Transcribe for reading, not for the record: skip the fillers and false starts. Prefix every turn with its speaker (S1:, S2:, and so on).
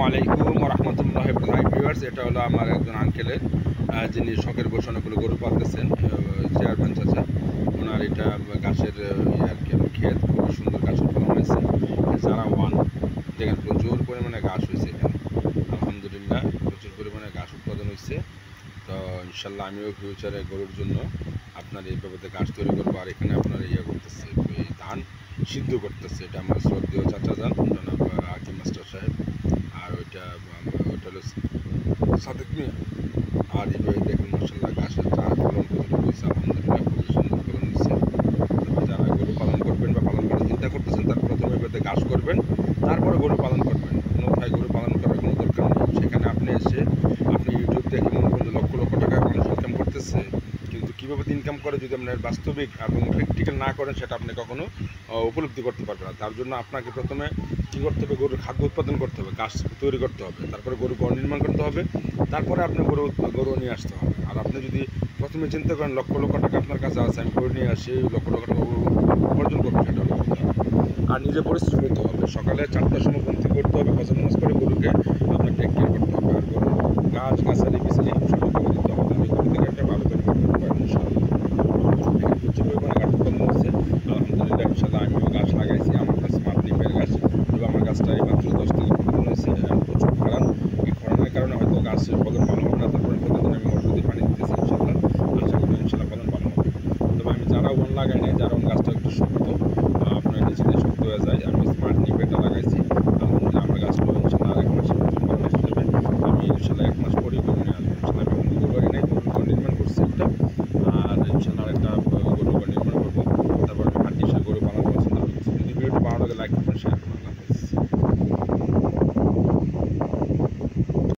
S1: আলাইকুম রহমতুল্লাহ ভিউয়ার্স। এটা হলো আমার একজন আঙ্কেলের, যিনি শখের বসে অনেকগুলো গরু পালতেছেন, চেয়ারম্যান চাচা। ওনার এটা গাছের আর কি ক্ষেত, খুবই সুন্দর গাছের ফলন হয়েছে। যারা ওয়ান দেখেন, প্রচুর পরিমাণে গাছ হয়েছে এখানে, আলহামদুলিল্লাহ প্রচুর পরিমাণে গাছ উৎপাদন হয়েছে। তো ইনশাল্লাহ আমিও ফিউচারে গরুর জন্য আপনার এইভাবে গাছ তৈরি করবো। আর এখানে আপনার করতেছে, এই ধান সিদ্ধ করতেছে। এটা আমার শ্রদ্ধেয় চাচা যান, জনাব হাকিম মাস্টার সাহেব। আর ওইটা হলো সাদেক মিয়া। আর এইভাবে দেখেন মাসাল্লাহ গাছের চারা ফলন কতটুকু হয়েছে, আলহামদুলিল্লাহ খুবই সুন্দর ফলন হয়েছে। তবে যারা গরু পালন করবেন বা পালন করার চিন্তা করতেছেন, তার প্রথমে এভাবে গাছ করবেন, তারপরে গরু পালন করবেন। অন্যথায় গরু পালন করার কোনো দরকার নেই। সেখানে আপনি এসে আপনি ইউটিউব দেখে মনে করেন লক্ষ লক্ষ টাকা মানুষ ইনকাম করতেছে, কিন্তু কীভাবে ইনকাম করে যদি আপনার বাস্তবিক এবং প্র্যাকটিক্যাল না করেন, সেটা আপনি কখনো উপলব্ধি করতে পারবেন না। তার জন্য আপনাকে প্রথমে কী করতে হবে, গরুর খাদ্য উৎপাদন করতে হবে, গাছ তৈরি করতে হবে, তারপরে গরু ঘর নির্মাণ করতে হবে, তারপরে আপনি গরু নিয়ে আসতে হবে। আর আপনি যদি প্রথমে চিন্তা করেন লক্ষ লক্ষ টাকা আপনার কাছে আছে, আমি গরু নিয়ে আসি, লক্ষ লক্ষ টাকা উপার্জন করবো, সেটা হলো কথা। আর নিজে পরিশ্রম করতে হবে, সকালে 4টার সময় ঘুম থেকে করতে হবে, ফজর নামাজ করে গরুকে আপনার টেক কেয়ার করতে হবে। আর গরুর গাছ গাছালি বিছালি সব